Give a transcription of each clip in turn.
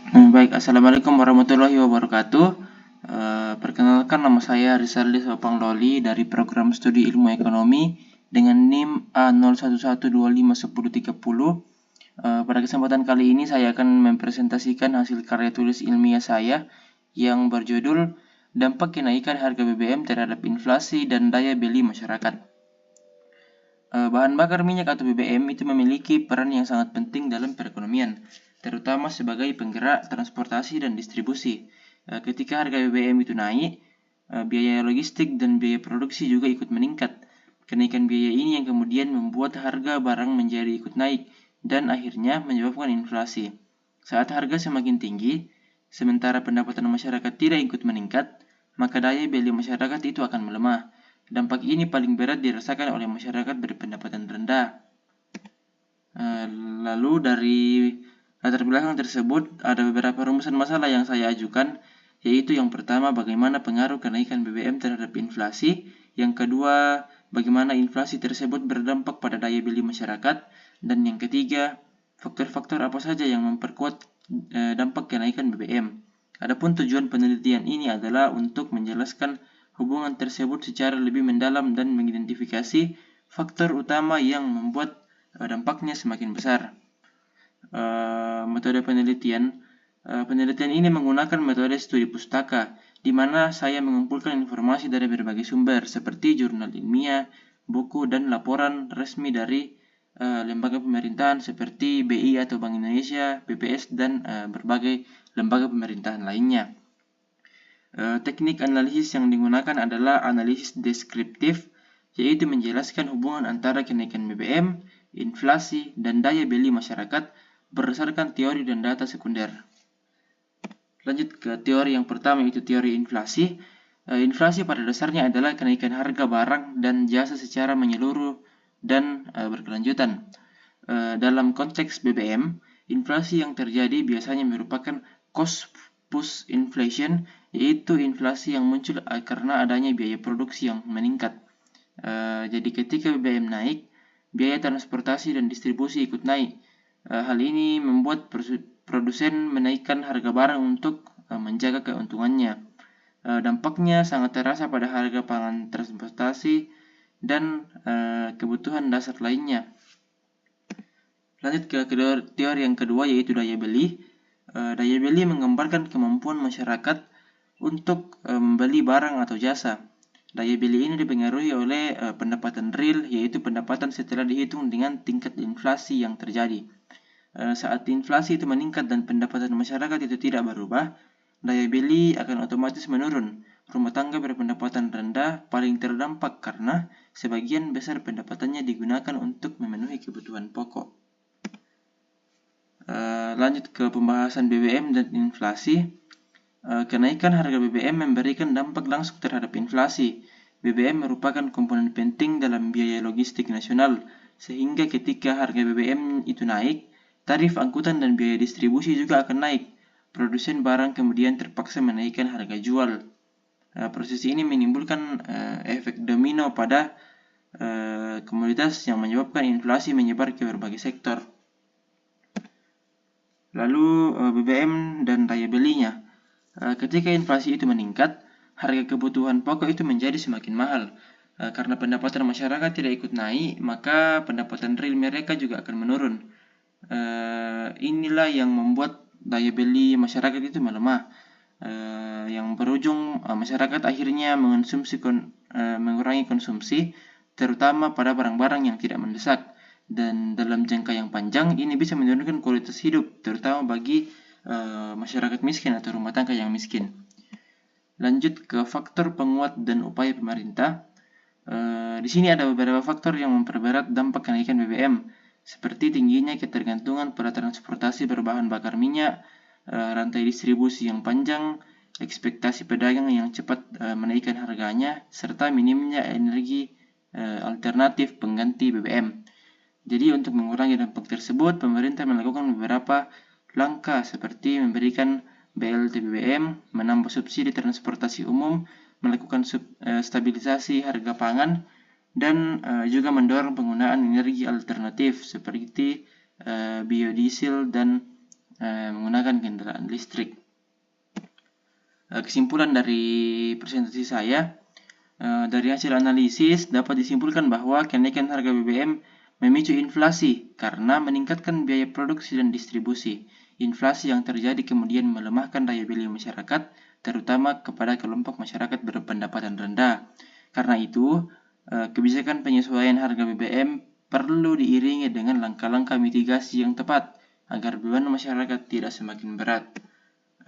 Baik, Assalamualaikum warahmatullahi wabarakatuh. Perkenalkan, nama saya Rizaldi Sopangloli dari program studi ilmu ekonomi dengan NIM A0112510310. Pada kesempatan kali ini saya akan mempresentasikan hasil karya tulis ilmiah saya yang berjudul Dampak Kenaikan Harga BBM Terhadap Inflasi dan Daya Beli Masyarakat. Bahan bakar minyak atau BBM itu memiliki peran yang sangat penting dalam perekonomian, terutama sebagai penggerak transportasi dan distribusi. Ketika harga BBM itu naik, biaya logistik dan biaya produksi juga ikut meningkat. Kenaikan biaya ini yang kemudian membuat harga barang menjadi ikut naik dan akhirnya menyebabkan inflasi. Saat harga semakin tinggi, sementara pendapatan masyarakat tidak ikut meningkat, maka daya beli masyarakat itu akan melemah. Dampak ini paling berat dirasakan oleh masyarakat berpendapatan rendah. Lalu dari latar belakang tersebut ada beberapa rumusan masalah yang saya ajukan, yaitu yang pertama, bagaimana pengaruh kenaikan BBM terhadap inflasi. Yang kedua, bagaimana inflasi tersebut berdampak pada daya beli masyarakat. Dan yang ketiga, faktor-faktor apa saja yang memperkuat dampak kenaikan BBM. Adapun tujuan penelitian ini adalah untuk menjelaskan hubungan tersebut secara lebih mendalam dan mengidentifikasi faktor utama yang membuat dampaknya semakin besar. Metode penelitian penelitian ini menggunakan metode studi pustaka, di mana saya mengumpulkan informasi dari berbagai sumber seperti jurnal ilmiah, buku, dan laporan resmi dari lembaga pemerintahan seperti BI atau Bank Indonesia, BPS, dan berbagai lembaga pemerintahan lainnya. Teknik analisis yang digunakan adalah analisis deskriptif, yaitu menjelaskan hubungan antara kenaikan BBM, inflasi, dan daya beli masyarakat berdasarkan teori dan data sekunder. Lanjut ke teori yang pertama, yaitu teori inflasi. Inflasi pada dasarnya adalah kenaikan harga barang dan jasa secara menyeluruh dan berkelanjutan. Dalam konteks BBM, inflasi yang terjadi biasanya merupakan cost push inflation, yaitu inflasi yang muncul karena adanya biaya produksi yang meningkat. Jadi ketika BBM naik, biaya transportasi dan distribusi ikut naik. Hal ini membuat produsen menaikkan harga barang untuk menjaga keuntungannya. Dampaknya sangat terasa pada harga pangan, transportasi, dan kebutuhan dasar lainnya. Lanjut ke teori yang kedua, yaitu daya beli. Daya beli menggambarkan kemampuan masyarakat untuk membeli barang atau jasa. Daya beli ini dipengaruhi oleh pendapatan real, yaitu pendapatan setelah dihitung dengan tingkat inflasi yang terjadi. Saat inflasi itu meningkat dan pendapatan masyarakat itu tidak berubah, daya beli akan otomatis menurun. Rumah tangga berpendapatan rendah paling terdampak karena sebagian besar pendapatannya digunakan untuk memenuhi kebutuhan pokok. Lanjut ke pembahasan BBM dan inflasi. Kenaikan harga BBM memberikan dampak langsung terhadap inflasi. BBM merupakan komponen penting dalam biaya logistik nasional, sehingga ketika harga BBM itu naik, tarif angkutan dan biaya distribusi juga akan naik. Produsen barang kemudian terpaksa menaikkan harga jual. Proses ini menimbulkan efek domino pada komoditas yang menyebabkan inflasi menyebar ke berbagai sektor. Lalu BBM dan daya belinya. Ketika inflasi itu meningkat, harga kebutuhan pokok itu menjadi semakin mahal. Karena pendapatan masyarakat tidak ikut naik, maka pendapatan real mereka juga akan menurun. Inilah yang membuat daya beli masyarakat itu melemah, yang berujung masyarakat akhirnya mengurangi konsumsi, terutama pada barang-barang yang tidak mendesak. Dan dalam jangka yang panjang, ini bisa menurunkan kualitas hidup, terutama bagi masyarakat miskin atau rumah tangga yang miskin. Lanjut ke faktor penguat dan upaya pemerintah. Di sini ada beberapa faktor yang memperberat dampak kenaikan BBM, seperti tingginya ketergantungan pada transportasi berbahan bakar minyak, rantai distribusi yang panjang, ekspektasi pedagang yang cepat menaikkan harganya, serta minimnya energi alternatif pengganti BBM. Jadi untuk mengurangi dampak tersebut, pemerintah melakukan beberapa langkah seperti memberikan BLT BBM, menambah subsidi transportasi umum, melakukan stabilisasi harga pangan, dan juga mendorong penggunaan energi alternatif seperti biodiesel dan menggunakan kendaraan listrik. Kesimpulan dari presentasi saya, dari hasil analisis dapat disimpulkan bahwa kenaikan harga BBM memicu inflasi karena meningkatkan biaya produksi dan distribusi. Inflasi yang terjadi kemudian melemahkan daya beli masyarakat, terutama kepada kelompok masyarakat berpendapatan rendah. Karena itu, kebijakan penyesuaian harga BBM perlu diiringi dengan langkah-langkah mitigasi yang tepat agar beban masyarakat tidak semakin berat.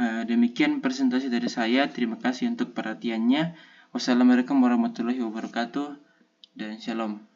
Demikian presentasi dari saya. Terima kasih untuk perhatiannya. Wassalamualaikum warahmatullahi wabarakatuh dan shalom.